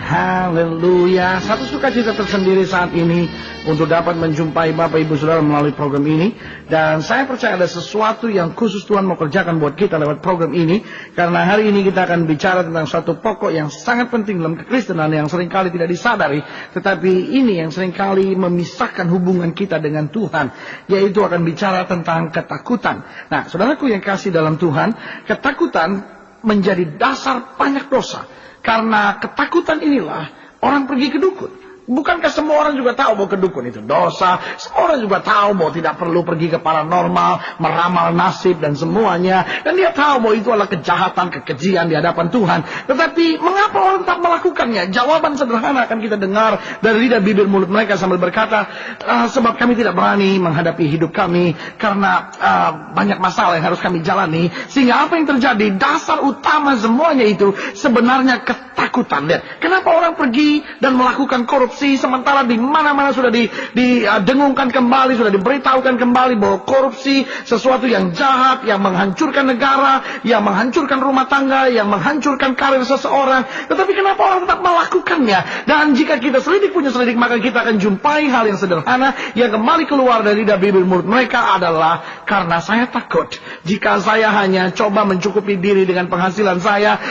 Haleluya. Satu sukacita tersendiri saat ini untuk dapat menjumpai Bapak Ibu Saudara melalui program ini. Dan saya percaya ada sesuatu yang khusus Tuhan mau kerjakan buat kita lewat program ini. Karena hari ini kita akan bicara tentang suatu pokok yang sangat penting dalam kekristenan yang seringkali tidak disadari. Tetapi ini yang seringkali memisahkan hubungan kita dengan Tuhan. Yaitu akan bicara tentang ketakutan. Nah, saudaraku yang kasih dalam Tuhan, ketakutan menjadi dasar banyak dosa. Karena ketakutan inilah orang pergi ke dukun. Bukankah semua orang juga tahu bahwa ke dukun itu dosa? Semua orang juga tahu bahwa tidak perlu pergi ke paranormal, meramal nasib dan semuanya. Dan dia tahu bahwa itu adalah kejahatan, kekejian di hadapan Tuhan. Tetapi mengapa orang tetap melakukannya? Jawaban sederhana akan kita dengar dari lidah bibir mulut mereka sambil berkata, sebab kami tidak berani menghadapi hidup kami karena banyak masalah yang harus kami jalani. Sehingga apa yang terjadi? Dasar utama semuanya itu sebenarnya ketakutan. Lihat, kenapa orang pergi dan melakukan korupsi sementara di mana-mana sudah didengungkan kembali, sudah diberitahukan kembali bahwa korupsi sesuatu yang jahat, yang menghancurkan negara, yang menghancurkan rumah tangga, yang menghancurkan karir seseorang. Tetapi kenapa orang tetap melakukannya? Dan jika kita selidik punya selidik, maka kita akan jumpai hal yang sederhana yang kembali keluar dari lidah bibir mulut mereka adalah karena saya takut. Jika saya hanya coba mencukupi diri dengan penghasilan saya,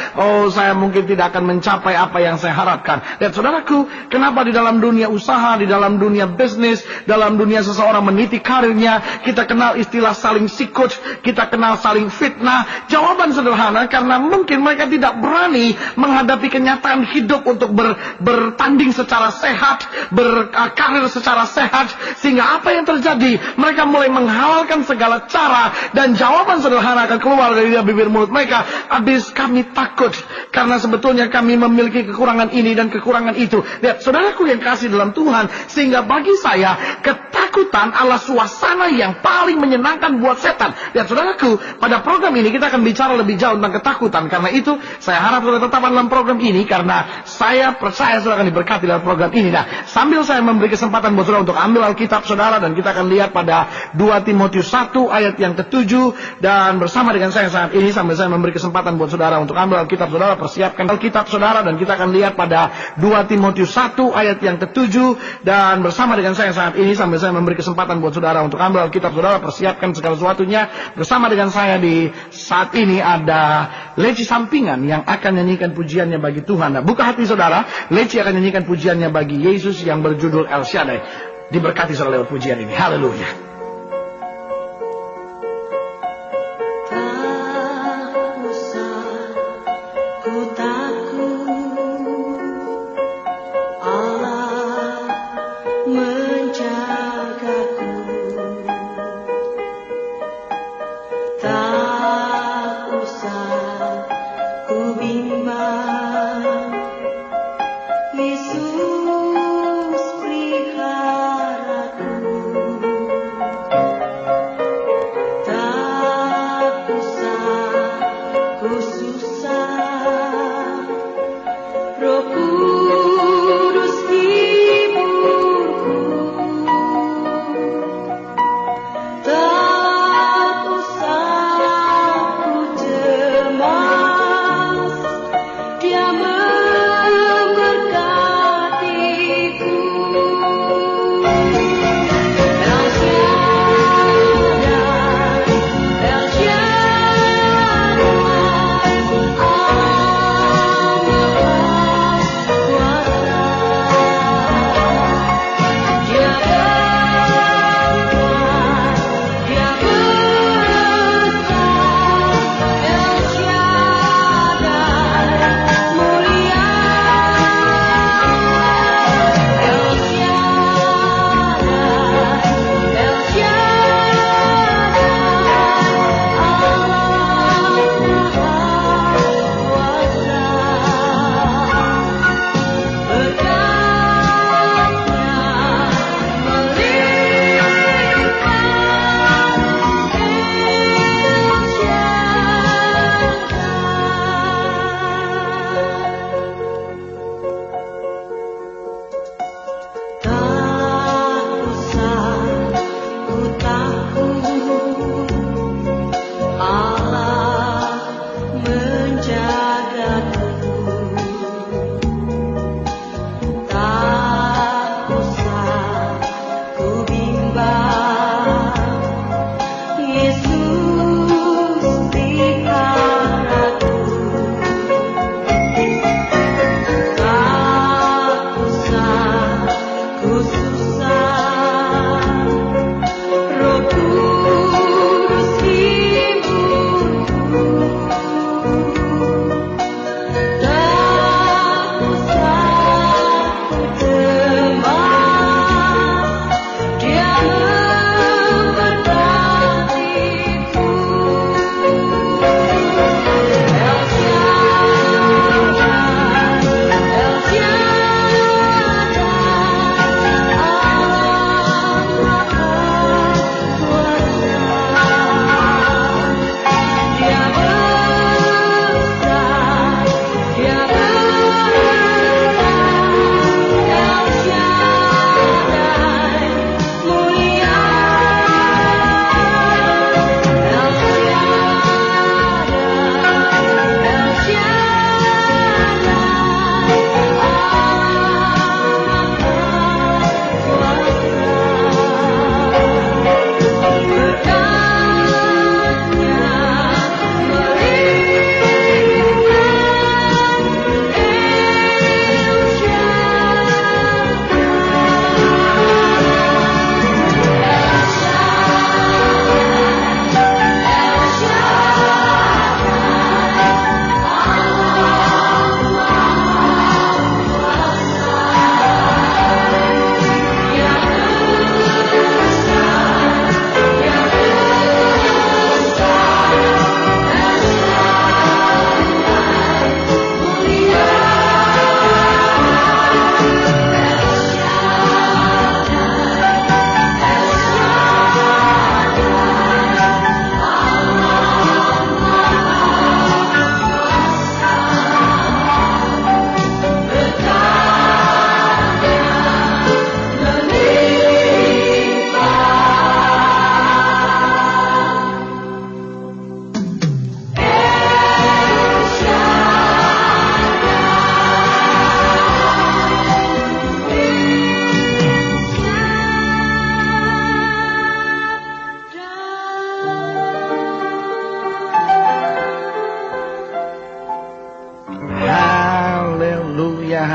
saya mungkin tidak akan mencapai apa yang saya harapkan. Dan saudaraku, kenapa di dalam dunia usaha, di dalam dunia bisnis, dalam dunia seseorang meniti karirnya, kita kenal istilah saling sikut, kita kenal saling fitnah? Jawaban sederhana, karena mungkin mereka tidak berani menghadapi kenyataan hidup untuk bertanding secara sehat, berkarir secara sehat. Sehingga apa yang terjadi? Mereka mulai menghalalkan segala cara, dan jawaban sederhana akan keluar dari bibir mulut mereka, habis kami takut karena sebetulnya kami memiliki kekurangan ini dan kekurangan itu. Lihat, saudaraku yang kasih dalam Tuhan, sehingga bagi saya ketakutan adalah suasana yang paling menyenangkan buat setan. Lihat saudaraku, pada program ini kita akan bicara lebih jauh tentang ketakutan. Karena itu saya harap saudara tetap dalam program ini, karena saya percaya saudara akan diberkati dalam program ini. Nah, sambil saya memberi kesempatan buat saudara untuk ambil Alkitab saudara, dan kita akan lihat pada 2 Timotius 1 ayat yang ke-7. Dan bersama dengan saya saat ini, sambil saya memberi kesempatan buat saudara untuk ambil Alkitab saudara, persiapkan Alkitab saudara, dan kita akan lihat pada 2 Timotius 1 ayat yang ke-7. Dan bersama dengan saya saat ini, sambil saya memberi kesempatan buat saudara untuk ambil Alkitab saudara, persiapkan segala sesuatunya. Bersama dengan saya di saat ini ada Leci Sampingan yang akan nyanyikan pujiannya bagi Tuhan. Nah, buka hati saudara, Leci akan nyanyikan pujiannya bagi Yesus yang berjudul El Shaddai. Diberkati saudara lewat pujian ini. Haleluya.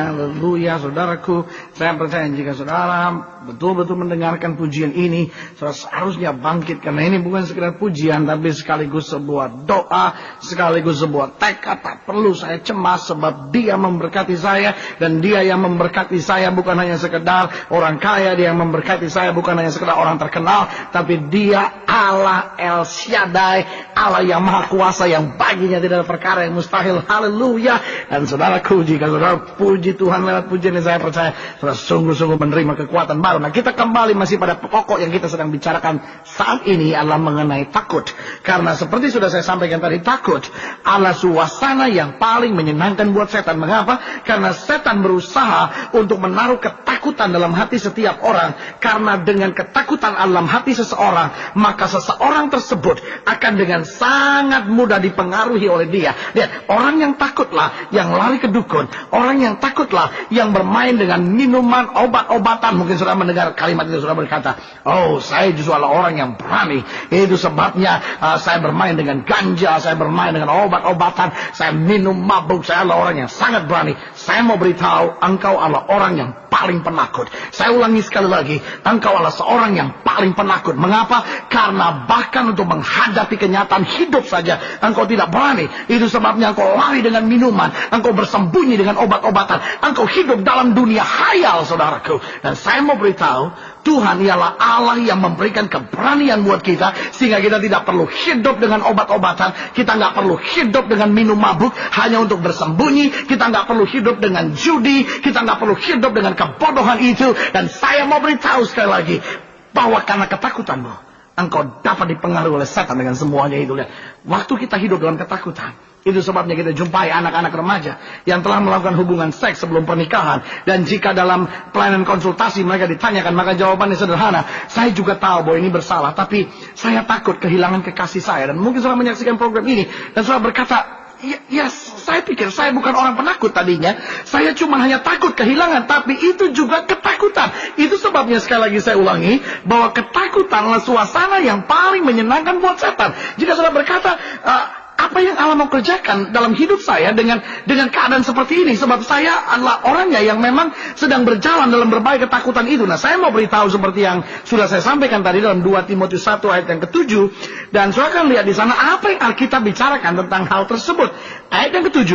haleluya. Saudaraku, saya percaya jika saudara betul-betul mendengarkan pujian ini, saudara seharusnya bangkit, karena ini bukan sekedar pujian, tapi sekaligus sebuah doa, sekaligus sebuah tekad. Tak perlu saya cemas, sebab Dia memberkati saya, dan Dia yang memberkati saya bukan hanya sekedar orang kaya, Dia yang memberkati saya bukan hanya sekedar orang terkenal, tapi Dia Allah El Shaddai, Allah yang Maha Kuasa, yang baginya tidak ada perkara yang mustahil. Haleluya. Dan saudaraku, jika saudara puji Tuhan lewat pujian ini, saya percaya saudara sungguh-sungguh menerima kekuatan baru. Nah, kita kembali masih pada pokok yang kita sedang bicarakan saat ini adalah mengenai takut. Karena seperti sudah saya sampaikan tadi, takut adalah suasana yang paling menyenangkan buat setan. Mengapa? Karena setan berusaha untuk menaruh ketakutan dalam hati setiap orang. Karena dengan ketakutan dalam hati seseorang, maka seseorang tersebut akan dengan sangat mudah dipengaruhi oleh dia. Lihat, orang yang takutlah yang lari ke dukun. Orang yang takutlah yang bermain dengan minuman, obat-obatan. Mungkin sudah mendengar kalimat itu, sudah berkata, oh, saya justru adalah orang yang berani. Itu sebabnya saya bermain dengan ganja, saya bermain dengan obat-obatan, saya minum mabuk, saya adalah orang yang sangat berani. Saya mau beritahu, engkau adalah orang yang paling penakut. Saya ulangi sekali lagi, engkau adalah seorang yang paling penakut. Mengapa? Karena bahkan untuk menghadapi kenyataan hidup saja engkau tidak berani. Itu sebabnya engkau lari dengan minuman, engkau bersembunyi dengan obat-obatan, engkau hidup dalam dunia khayal, saudaraku. Dan saya mau beritahu, Tuhan ialah Allah yang memberikan keberanian buat kita, sehingga kita tidak perlu hidup dengan obat-obatan, kita nggak perlu hidup dengan minum mabuk hanya untuk bersembunyi, kita nggak perlu hidup dengan judi, kita nggak perlu hidup dengan kebodohan itu. Dan saya mau beritahu sekali lagi, bahwa karena ketakutanmu, engkau dapat dipengaruhi oleh setan dengan semuanya itu. Waktu kita hidup dalam ketakutan, itu sebabnya kita jumpai anak-anak remaja yang telah melakukan hubungan seks sebelum pernikahan. Dan jika dalam pelayanan konsultasi mereka ditanyakan, maka jawabannya sederhana, saya juga tahu bahwa ini bersalah, tapi saya takut kehilangan kekasih saya. Dan mungkin saudara menyaksikan program ini, dan saudara berkata, ya, saya pikir saya bukan orang penakut tadinya. Saya cuma hanya takut kehilangan. Tapi itu juga ketakutan. Itu sebabnya sekali lagi saya ulangi, bahwa ketakutan adalah suasana yang paling menyenangkan buat setan. Jika saudara berkata, apa yang Allah mau kerjakan dalam hidup saya dengan keadaan seperti ini? Sebab saya adalah orangnya yang memang sedang berjalan dalam berbagai ketakutan itu. Nah, saya mau beritahu seperti yang sudah saya sampaikan tadi dalam 2 Timotius 1 ayat yang ke-7. Dan saudara akan lihat di sana apa yang Alkitab bicarakan tentang hal tersebut. Ayat yang ke-7,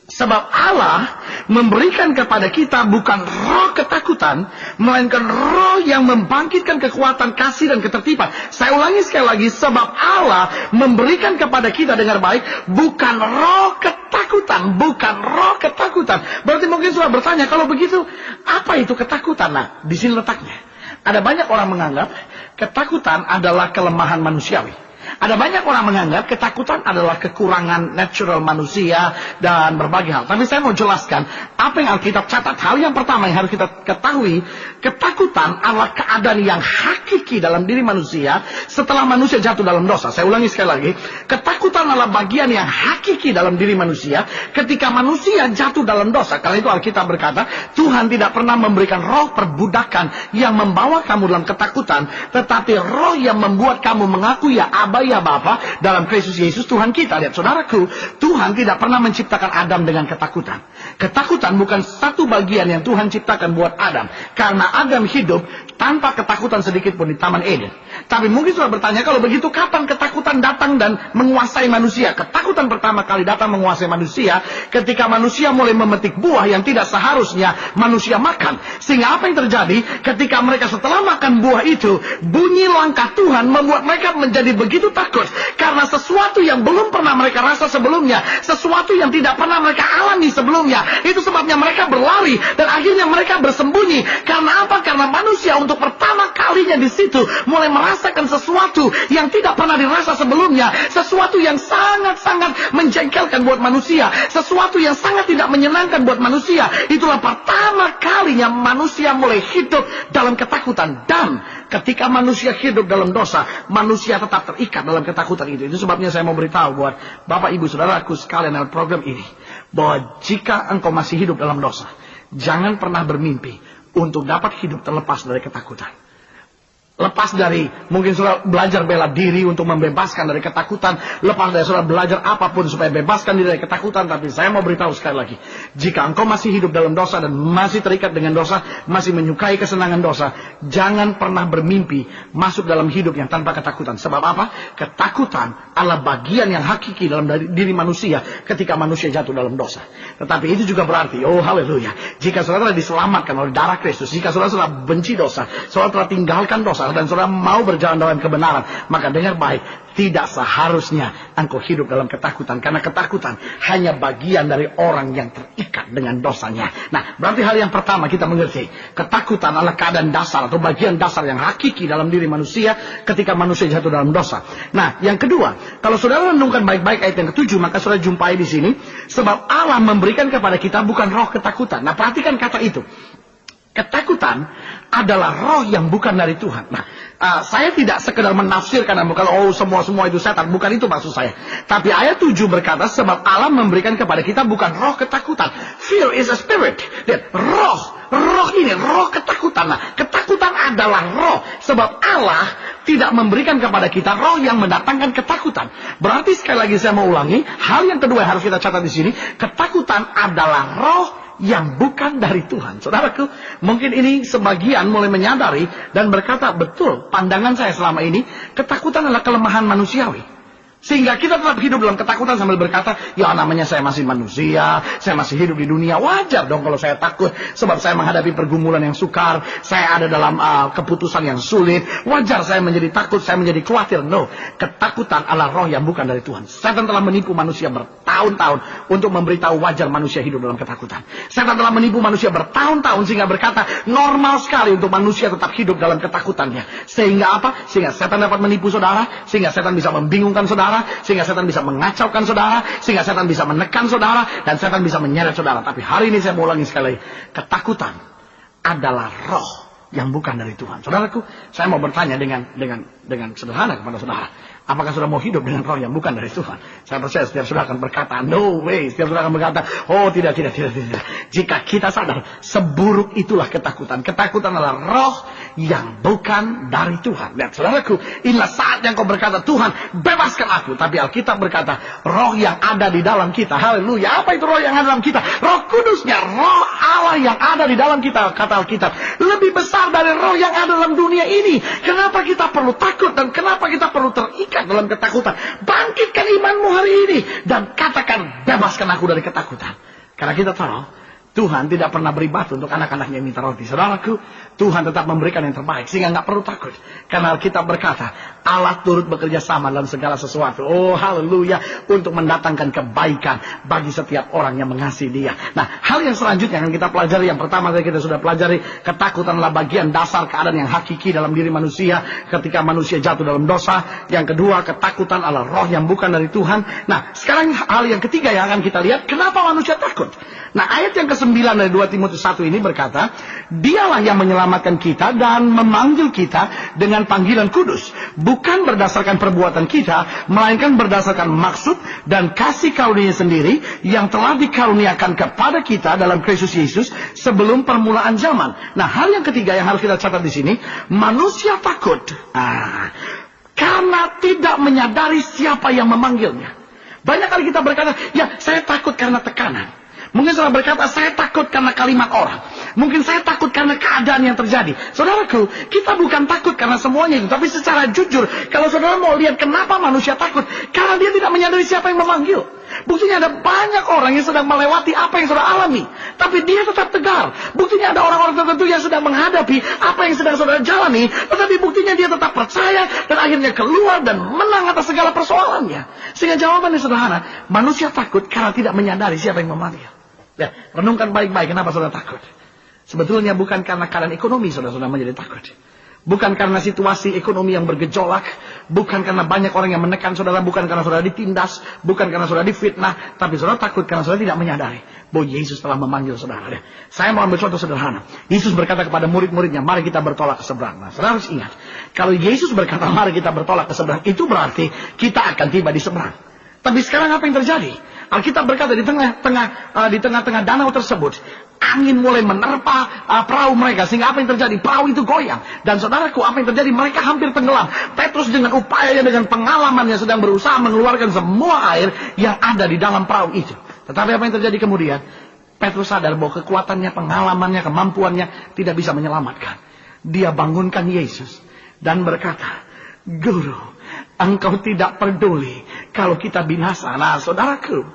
sebab Allah memberikan kepada kita bukan roh ketakutan, melainkan roh yang membangkitkan kekuatan kasih dan ketertiban. Saya ulangi sekali lagi, sebab Allah memberikan kepada kita, dengar baik, bukan roh ketakutan, bukan roh ketakutan. Berarti mungkin sudah bertanya, kalau begitu apa itu ketakutan? Nah, di sini letaknya. Ada banyak orang menganggap ketakutan adalah kelemahan manusiawi. Ada banyak orang menganggap ketakutan adalah kekurangan natural manusia dan berbagai hal. Tapi saya mau jelaskan apa yang Alkitab catat. Hal yang pertama yang harus kita ketahui, ketakutan adalah keadaan yang hakiki dalam diri manusia setelah manusia jatuh dalam dosa. Saya ulangi sekali lagi, ketakutan adalah bagian yang hakiki dalam diri manusia ketika manusia jatuh dalam dosa. Karena itu Alkitab berkata, Tuhan tidak pernah memberikan roh perbudakan yang membawa kamu dalam ketakutan, tetapi roh yang membuat kamu mengaku ya Aba, ya Bapa dalam Kristus Yesus Tuhan kita. Lihat saudaraku, Tuhan tidak pernah menciptakan Adam dengan ketakutan. Ketakutan bukan satu bagian yang Tuhan ciptakan buat Adam, karena Adam hidup tanpa ketakutan sedikit pun di Taman Eden. Tapi mungkin sudah bertanya, kalau begitu kapan ketakutan datang dan menguasai manusia? Ketakutan pertama kali datang menguasai manusia ketika manusia mulai memetik buah yang tidak seharusnya manusia makan. Sehingga apa yang terjadi ketika mereka setelah makan buah itu, bunyi langkah Tuhan membuat mereka menjadi begitu takut. Karena sesuatu yang belum pernah mereka rasa sebelumnya, sesuatu yang tidak pernah mereka alami sebelumnya. Itu sebabnya mereka berlari dan akhirnya mereka bersembunyi. Karena apa? Karena manusia untuk pertama kalinya di situ mulai merasakan sesuatu yang tidak pernah dirasa sebelumnya, sesuatu yang sangat-sangat menjengkelkan buat manusia, sesuatu yang sangat tidak menyenangkan buat manusia. Itulah pertama kalinya manusia mulai hidup dalam ketakutan. Dan ketika manusia hidup dalam dosa, manusia tetap terikat dalam ketakutan itu. Itu sebabnya saya mau beritahu buat Bapak Ibu Saudaraku sekalian dalam program ini, bahwa jika engkau masih hidup dalam dosa, jangan pernah bermimpi untuk dapat hidup terlepas dari ketakutan. Lepas dari, mungkin saudara belajar bela diri untuk membebaskan dari ketakutan. Lepas dari saudara belajar apapun supaya bebaskan diri dari ketakutan. Tapi saya mau beritahu sekali lagi, Jika engkau masih hidup dalam dosa dan masih terikat dengan dosa, masih menyukai kesenangan dosa, jangan pernah bermimpi masuk dalam hidup yang tanpa ketakutan. Sebab apa? Ketakutan adalah bagian yang hakiki dalam diri manusia ketika manusia jatuh dalam dosa. Tetapi itu juga berarti, oh haleluya, jika saudara telah diselamatkan oleh darah Kristus, jika saudara sudah benci dosa, saudara telah tinggalkan dosa, dan saudara mau berjalan dalam kebenaran, maka dengar baik, tidak seharusnya engkau hidup dalam ketakutan. Karena ketakutan hanya bagian dari orang yang terikat dengan dosanya. Nah, berarti hal yang pertama kita mengerti, ketakutan adalah keadaan dasar atau bagian dasar yang hakiki dalam diri manusia ketika manusia jatuh dalam dosa. Nah, yang kedua, kalau saudara renungkan baik-baik ayat yang ke-7, maka saudara jumpai di sini, sebab Allah memberikan kepada kita bukan roh ketakutan. Nah, perhatikan kata itu. Ketakutan adalah roh yang bukan dari Tuhan. Nah, saya tidak sekedar menafsirkan, kalau semua itu setan, bukan itu maksud saya. Tapi ayat 7 berkata, sebab Allah memberikan kepada kita bukan roh ketakutan. Fear is a spirit. Lihat, roh ini, roh ketakutan. Nah, ketakutan adalah roh. Sebab Allah tidak memberikan kepada kita roh yang mendatangkan ketakutan. Berarti sekali lagi saya mau ulangi, hal yang kedua yang harus kita catat di sini, ketakutan adalah roh yang bukan dari Tuhan. Saudaraku, mungkin ini sebagian mulai menyadari dan berkata, betul, pandangan saya selama ini, ketakutan adalah kelemahan manusiawi. Sehingga kita tetap hidup dalam ketakutan sambil berkata, ya namanya saya masih manusia, saya masih hidup di dunia, wajar dong kalau saya takut. Sebab saya menghadapi pergumulan yang sukar, saya ada dalam keputusan yang sulit, wajar saya menjadi takut, saya menjadi khawatir. No, ketakutan adalah roh yang bukan dari Tuhan. Setan telah menipu manusia bertahun-tahun untuk memberitahu wajar manusia hidup dalam ketakutan. Setan telah menipu manusia bertahun-tahun sehingga berkata, normal sekali untuk manusia tetap hidup dalam ketakutannya. Sehingga apa? Sehingga setan dapat menipu saudara, sehingga setan bisa membingungkan saudara, sehingga setan bisa mengacaukan saudara, sehingga setan bisa menekan saudara, dan setan bisa menyeret saudara. Tapi hari ini saya mau ulangi sekali lagi, ketakutan adalah roh yang bukan dari Tuhan. Saudaraku, saya mau bertanya dengan sederhana kepada saudara, apakah saudara mau hidup dengan roh yang bukan dari Tuhan? Saya percaya setiap saudara akan berkata, no way. Setiap saudara akan berkata, oh tidak. Jika kita sadar, seburuk itulah ketakutan. Ketakutan adalah roh yang bukan dari Tuhan. Lihat saudaraku, inilah saat yang kau berkata, Tuhan bebaskan aku. Tapi Alkitab berkata, roh yang ada di dalam kita. Haleluya. Apa itu roh yang ada dalam kita? Roh Kudusnya, roh Allah yang ada di dalam kita. Kata Alkitab, lebih besar dari roh yang ada dalam dunia ini. Kenapa kita perlu takut dan kenapa kita perlu terikat dalam ketakutan? Bangkitkan imanmu hari ini dan katakan, bebaskan aku dari ketakutan. Karena kita tahu Tuhan tidak pernah beri batu untuk anak-anaknya yang minta roti. Saudaraku, Tuhan tetap memberikan yang terbaik sehingga nggak perlu takut. Karena Alkitab berkata, Allah turut bekerja sama dalam segala sesuatu. Oh haleluya, untuk mendatangkan kebaikan bagi setiap orang yang mengasihi Dia. Nah, hal yang selanjutnya yang kita pelajari, yang pertama tadi kita sudah pelajari, ketakutan adalah bagian dasar keadaan yang hakiki dalam diri manusia ketika manusia jatuh dalam dosa. Yang kedua, ketakutan adalah roh yang bukan dari Tuhan. Nah, sekarang hal yang ketiga yang akan kita lihat, kenapa manusia takut? Nah, ayat yang ke-9 dari 2 Timotius 1 ini berkata, Dialah yang menyelamatkan kita dan memanggil kita dengan panggilan kudus, bukan berdasarkan perbuatan kita, melainkan berdasarkan maksud dan kasih karunia sendiri yang telah dikaruniakan kepada kita dalam Kristus Yesus sebelum permulaan zaman. Nah, hal yang ketiga yang harus kita catat di sini, manusia takut karena tidak menyadari siapa yang memanggilnya. Banyak kali kita berkata, ya saya takut karena tekanan. Mungkin saudara berkata, saya takut karena kalimat orang. Mungkin saya takut karena keadaan yang terjadi. Saudaraku, kita bukan takut karena semuanya itu. Tapi secara jujur, kalau saudara mau lihat kenapa manusia takut, karena dia tidak menyadari siapa yang memanggil. Buktinya ada banyak orang yang sedang melewati apa yang saudara alami, tapi dia tetap tegar. Buktinya ada orang-orang tertentu yang sedang menghadapi apa yang sedang saudara jalani, tetapi buktinya dia tetap percaya dan akhirnya keluar dan menang atas segala persoalannya. Sehingga jawabannya sederhana, manusia takut karena tidak menyadari siapa yang memanggil. Ya, renungkan baik-baik kenapa saudara takut. Sebetulnya bukan karena keadaan ekonomi saudara menjadi takut. Bukan karena situasi ekonomi yang bergejolak. Bukan karena banyak orang yang menekan saudara. Bukan karena saudara ditindas. Bukan karena saudara difitnah. Tapi saudara takut karena saudara tidak menyadari bahwa Yesus telah memanggil saudara. Saya mau ambil contoh sederhana. Yesus berkata kepada murid-muridnya, mari kita bertolak ke seberang. Nah, saudara harus ingat, kalau Yesus berkata mari kita bertolak ke seberang, itu berarti kita akan tiba di seberang. Tapi sekarang apa yang terjadi? Alkitab berkata di tengah-tengah danau tersebut, angin mulai menerpa perahu mereka. Sehingga apa yang terjadi? Perahu itu goyang. Dan saudaraku, apa yang terjadi? Mereka hampir tenggelam. Petrus dengan upayanya, dengan pengalamannya sedang berusaha mengeluarkan semua air yang ada di dalam perahu itu. Tetapi apa yang terjadi kemudian? Petrus sadar bahwa kekuatannya, pengalamannya, kemampuannya tidak bisa menyelamatkan. Dia bangunkan Yesus dan berkata, Guru, Engkau tidak peduli kalau kita binasa. Nah, saudaraku,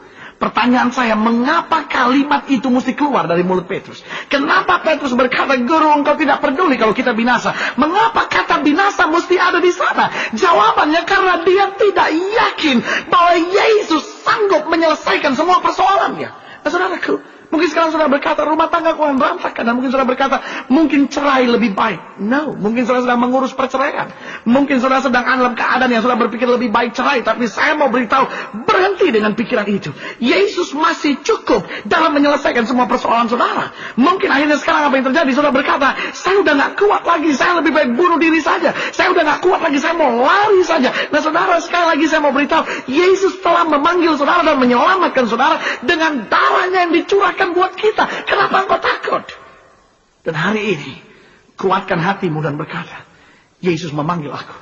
pertanyaan saya, mengapa kalimat itu mesti keluar dari mulut Petrus? Kenapa Petrus berkata, Guru, Engkau tidak peduli kalau kita binasa? Mengapa kata binasa mesti ada di sana? Jawabannya karena dia tidak yakin bahwa Yesus sanggup menyelesaikan semua persoalannya. Nah, saudaraku, mungkin sekarang saudara berkata, rumah tangga kurang berantakan. Dan mungkin saudara berkata, mungkin cerai lebih baik. No, mungkin saudara sedang mengurus perceraian. Mungkin saudara sedang dalam keadaan yang saudara berpikir lebih baik cerai. Tapi saya mau beritahu, berhenti dengan pikiran itu. Yesus masih cukup dalam menyelesaikan semua persoalan saudara. Mungkin akhirnya sekarang apa yang terjadi? Saudara berkata, saya udah gak kuat lagi. Saya lebih baik bunuh diri saja. Saya udah gak kuat lagi. Saya mau lari saja. Nah, saudara, sekali lagi saya mau beritahu, Yesus telah memanggil saudara dan menyelamatkan saudara dengan darahnya yang dicurahkan buat kita. Kenapa engkau takut? Dan hari ini kuatkan hatimu dan berkata, Yesus memanggil aku.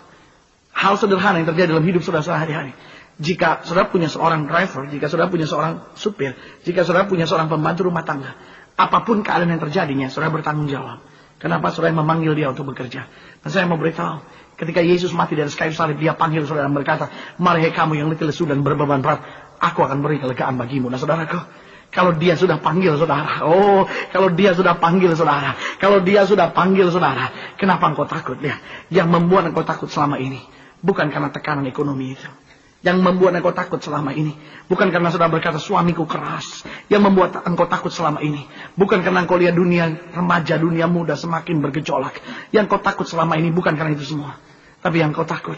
Hal sederhana yang terjadi dalam hidup saudara sehari-hari. Jika saudara punya seorang driver, jika saudara punya seorang supir, jika saudara punya seorang pembantu rumah tangga, apapun keadaan yang terjadinya, saudara bertanggung jawab. Kenapa saudara memanggil dia untuk bekerja? Dan saya mau beritahu, ketika Yesus mati dari kayu salib, dia panggil saudara dan berkata, mari hai kamu yang letih lesu dan berbeban berat, aku akan beri kelegaan bagimu. Nah, saudaraku, kalau dia sudah panggil saudara, kalau dia sudah panggil saudara, kalau dia sudah panggil saudara, kenapa engkau takut? Ya, yang membuat engkau takut selama ini bukan karena tekanan ekonomi itu. Yang membuat engkau takut selama ini bukan karena saudara berkata suamiku keras. Yang membuat engkau takut selama ini bukan karena engkau lihat dunia remaja, dunia muda semakin bergejolak. Yang engkau takut selama ini bukan karena itu semua. Tapi yang engkau takut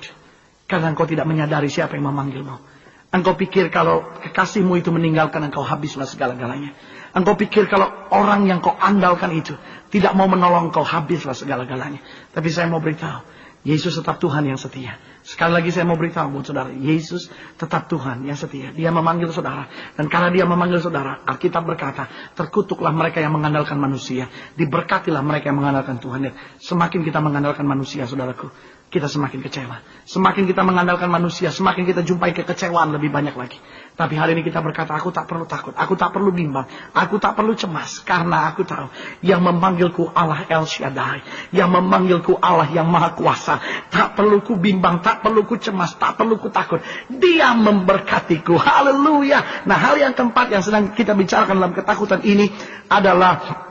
karena engkau tidak menyadari siapa yang memanggilmu. Engkau pikir kalau kekasihmu itu meninggalkan engkau, habislah segala-galanya. Engkau pikir kalau orang yang kau andalkan itu tidak mau menolong engkau, habislah segala-galanya. Tapi saya mau beritahu, Yesus tetap Tuhan yang setia. Sekali lagi saya mau beritahu buat saudara, Yesus tetap Tuhan yang setia. Dia memanggil saudara. Dan karena dia memanggil saudara, Alkitab berkata, terkutuklah mereka yang mengandalkan manusia. Diberkatilah mereka yang mengandalkan Tuhan. Semakin kita mengandalkan manusia, saudaraku, kita semakin kecewa. Semakin kita mengandalkan manusia, semakin kita jumpai kekecewaan lebih banyak lagi. Tapi hari ini kita berkata, aku tak perlu takut, aku tak perlu bimbang, aku tak perlu cemas. Karena aku tahu, yang memanggilku Allah El Shaddai, yang memanggilku Allah yang Maha Kuasa. Tak perlu ku bimbang, tak perlu ku cemas, tak perlu ku takut. Dia memberkatiku, haleluya. Nah, hal yang keempat yang sedang kita bicarakan dalam ketakutan ini adalah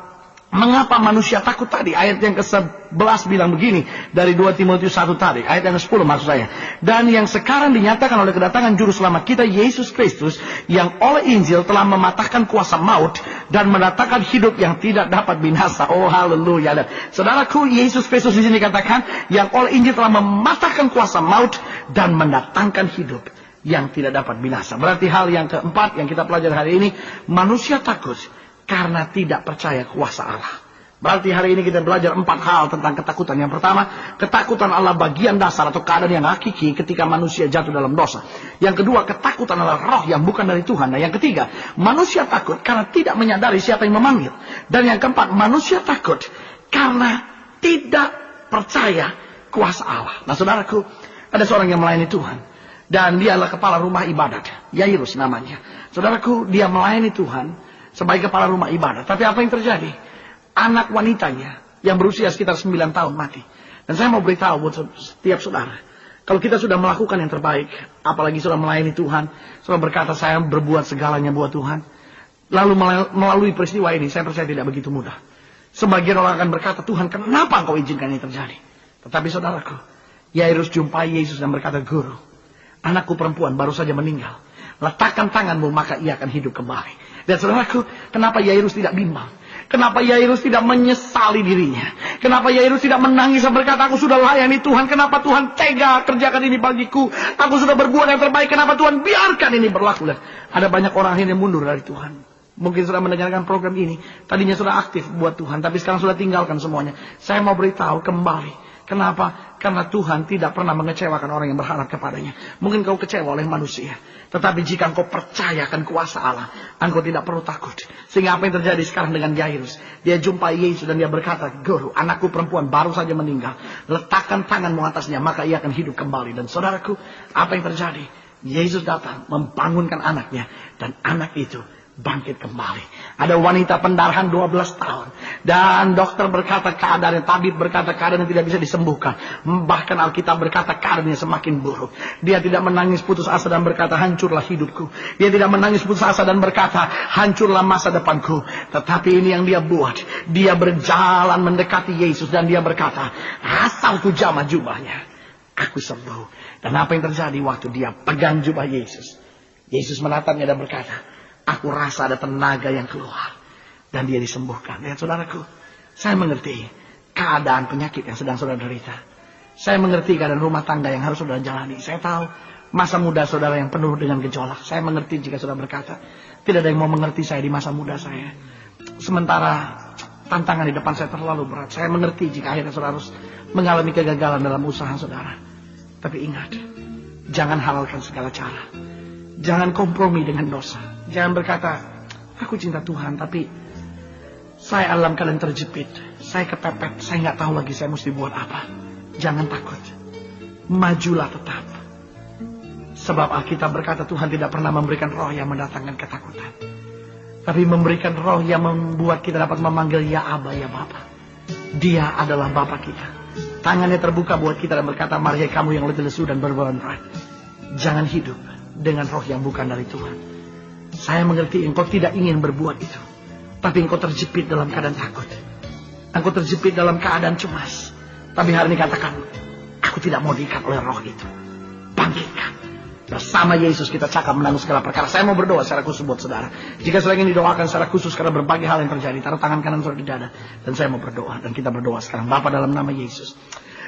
mengapa manusia takut tadi. Ayat yang ke-11 bilang begini. Dari 2 Timotius 1 tadi. Ayat yang ke-10 maksud saya. Dan yang sekarang dinyatakan oleh kedatangan juru selamat kita Yesus Kristus. Yang oleh Injil telah mematahkan kuasa maut. Dan mendatangkan hidup yang tidak dapat binasa. Oh haleluya. Dan saudaraku, Yesus Kristus di sini katakan. Yang oleh Injil telah mematahkan kuasa maut. Dan mendatangkan hidup yang tidak dapat binasa. Berarti hal yang keempat yang kita pelajari hari ini. Manusia takut karena tidak percaya kuasa Allah. Berarti hari ini kita belajar 4 hal tentang ketakutan. Yang pertama, ketakutan Allah bagian dasar atau keadaan yang hakiki ketika manusia jatuh dalam dosa. Yang kedua, ketakutan adalah roh yang bukan dari Tuhan. Nah, yang ketiga, manusia takut karena tidak menyadari siapa yang memanggil. Dan yang keempat, manusia takut karena tidak percaya kuasa Allah. Nah, saudaraku, ada seorang yang melayani Tuhan. Dan dia adalah kepala rumah ibadat. Yairus namanya. Saudaraku, dia melayani Tuhan sebagai kepala rumah ibadah. Tapi apa yang terjadi? Anak wanitanya yang berusia sekitar 9 tahun mati. Dan saya mau beritahu buat setiap saudara. Kalau kita sudah melakukan yang terbaik, apalagi sudah melayani Tuhan, sudah berkata saya berbuat segalanya buat Tuhan, lalu melalui peristiwa ini, saya percaya tidak begitu mudah. Sebagian orang akan berkata, Tuhan kenapa engkau izinkan ini terjadi? Tetapi saudaraku, Yairus jumpai Yesus dan berkata, Guru, anakku perempuan baru saja meninggal. Letakkan tanganmu maka ia akan hidup kembali. Dan saudaraku, kenapa Yairus tidak bimbang? Kenapa Yairus tidak menyesali dirinya? Kenapa Yairus tidak menangis dan berkata, aku sudah layani Tuhan. Kenapa Tuhan tega kerjakan ini bagiku? Aku sudah berbuat yang terbaik. Kenapa Tuhan biarkan ini berlaku? Dan ada banyak orang akhirnya mundur dari Tuhan. Mungkin sudah mendengarkan program ini. Tadinya sudah aktif buat Tuhan. Tapi sekarang sudah tinggalkan semuanya. Saya mau beritahu kembali. Kenapa? Karena Tuhan tidak pernah mengecewakan orang yang berharap kepadanya. Mungkin kau kecewa oleh manusia. Tetapi jika engkau percayakan kuasa Allah, engkau tidak perlu takut. Sehingga apa yang terjadi sekarang dengan Yairus? Dia jumpa Yesus dan dia berkata, Guru, anakku perempuan baru saja meninggal. Letakkan tanganmu atasnya, maka ia akan hidup kembali. Dan saudaraku, apa yang terjadi? Yesus datang membangunkan anaknya. Dan anak itu bangkit kembali. Ada wanita pendarahan 12 tahun. Dan dokter berkata keadaannya, tabib berkata keadaannya tidak bisa disembuhkan. Bahkan Alkitab berkata keadaannya semakin buruk. Dia tidak menangis putus asa dan berkata, hancurlah hidupku. Dia tidak menangis putus asa dan berkata, hancurlah masa depanku. Tetapi ini yang dia buat. Dia berjalan mendekati Yesus dan dia berkata, asal ku jamah jubahnya, aku sembuh. Dan apa yang terjadi waktu dia pegang jubah Yesus? Yesus menatapnya dan berkata, aku rasa ada tenaga yang keluar. Dan dia disembuhkan. Lihat saudaraku, saya mengerti keadaan penyakit yang sedang saudara derita. Saya mengerti keadaan rumah tangga yang harus saudara jalani. Saya tahu masa muda saudara yang penuh dengan gejolak. Saya mengerti jika saudara berkata, tidak ada yang mau mengerti saya di masa muda saya. Sementara tantangan di depan saya terlalu berat. Saya mengerti jika akhirnya saudara harus mengalami kegagalan dalam usaha saudara. Tapi ingat, jangan halalkan segala cara. Jangan kompromi dengan dosa. Jangan berkata, aku cinta Tuhan, tapi saya dalam keadaan terjepit. Saya kepepet, saya nggak tahu lagi saya mesti buat apa. Jangan takut. Majulah tetap. Sebab Alkitab berkata Tuhan tidak pernah memberikan roh yang mendatangkan ketakutan. Tapi memberikan roh yang membuat kita dapat memanggil ya Aba, ya Bapa. Dia adalah Bapa kita. Tangannya terbuka buat kita dan berkata, mari kamu yang letih lesu dan berbeban berat. Jangan hidup dengan roh yang bukan dari Tuhan. Saya mengerti engkau tidak ingin berbuat itu. Tapi engkau terjepit dalam keadaan takut. Engkau terjepit dalam keadaan cemas. Tapi hari ini katakan, aku tidak mau diikat oleh roh itu. Bangkitkan. Bersama Yesus kita cakap menanggung segala perkara. Saya mau berdoa secara khusus buat saudara. Jika saudara ingin didoakan secara khusus karena berbagai hal yang terjadi, taruh tangan kanan saudara di dada. Dan saya mau berdoa. Dan kita berdoa sekarang. Bapa, dalam nama Yesus.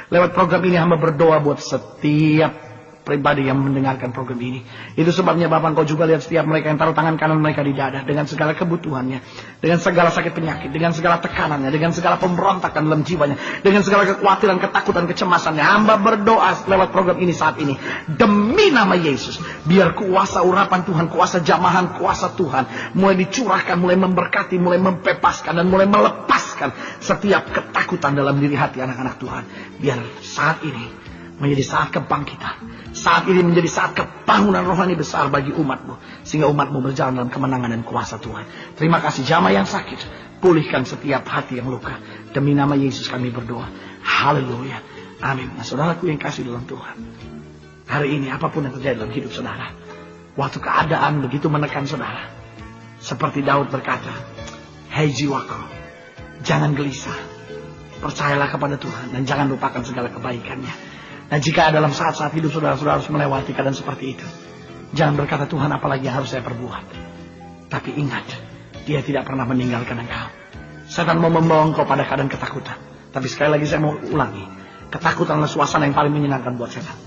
Lewat program ini hamba berdoa buat setiap pribadi yang mendengarkan program ini. Itu sebabnya Bapak engkau juga lihat setiap mereka yang taruh tangan kanan mereka di dada. Dengan segala kebutuhannya. Dengan segala sakit penyakit. Dengan segala tekanannya. Dengan segala pemberontakan dalam jiwanya. Dengan segala kekhawatiran, ketakutan, kecemasannya. Hamba berdoa lewat program ini saat ini. Demi nama Yesus. Biar kuasa urapan Tuhan. Kuasa jamahan. Kuasa Tuhan. Mulai dicurahkan. Mulai memberkati. Mulai membebaskan. Dan mulai melepaskan setiap ketakutan dalam diri hati anak-anak Tuhan. Biar saat ini menjadi saat kebangkitan. Saat ini menjadi saat kebangunan rohani besar bagi umatmu. Sehingga umatmu berjalan dalam kemenangan dan kuasa Tuhan. Terima kasih jamaah yang sakit. Pulihkan setiap hati yang luka. Demi nama Yesus kami berdoa. Haleluya. Amin. Nah, saudaraku yang kasih dalam Tuhan. Hari ini apapun yang terjadi dalam hidup saudara. Waktu keadaan begitu menekan saudara. Seperti Daud berkata. Hei jiwaku. Jangan gelisah. Percayalah kepada Tuhan. Dan jangan lupakan segala kebaikannya. Nah, jika dalam saat-saat hidup saudara-saudara harus melewati keadaan seperti itu, jangan berkata, Tuhan apalagi yang harus saya perbuat. Tapi ingat, dia tidak pernah meninggalkan engkau. Setan mau membawa engkau pada keadaan ketakutan. Tapi sekali lagi saya mau ulangi, ketakutan adalah suasana yang paling menyenangkan buat setan.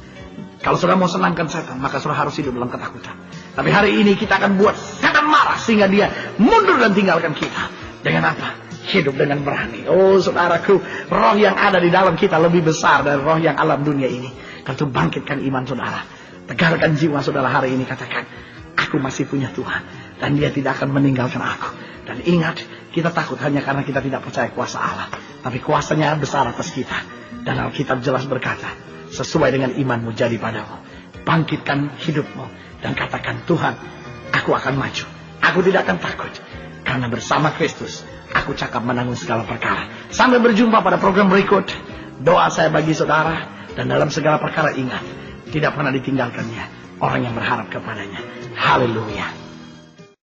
Kalau saudara mau senangkan setan, maka saudara harus hidup dalam ketakutan. Tapi hari ini kita akan buat setan marah sehingga dia mundur dan tinggalkan kita. Dengan apa? Hidup dengan berani. Oh saudaraku, roh yang ada di dalam kita lebih besar dari roh yang alam dunia ini. Tentu bangkitkan iman saudara. Tegarkan jiwa saudara hari ini. Katakan, aku masih punya Tuhan. Dan dia tidak akan meninggalkan aku. Dan ingat, kita takut hanya karena kita tidak percaya kuasa Allah. Tapi kuasanya besar atas kita. Dan Alkitab jelas berkata, sesuai dengan imanmu jadi padamu. Bangkitkan hidupmu. Dan katakan, Tuhan, aku akan maju. Aku tidak akan takut. Karena bersama Kristus, aku cakap menanggung segala perkara. Sampai berjumpa pada program berikut. Doa saya bagi saudara. Dan dalam segala perkara ingat. Tidak pernah ditinggalkannya orang yang berharap kepadanya. Haleluya.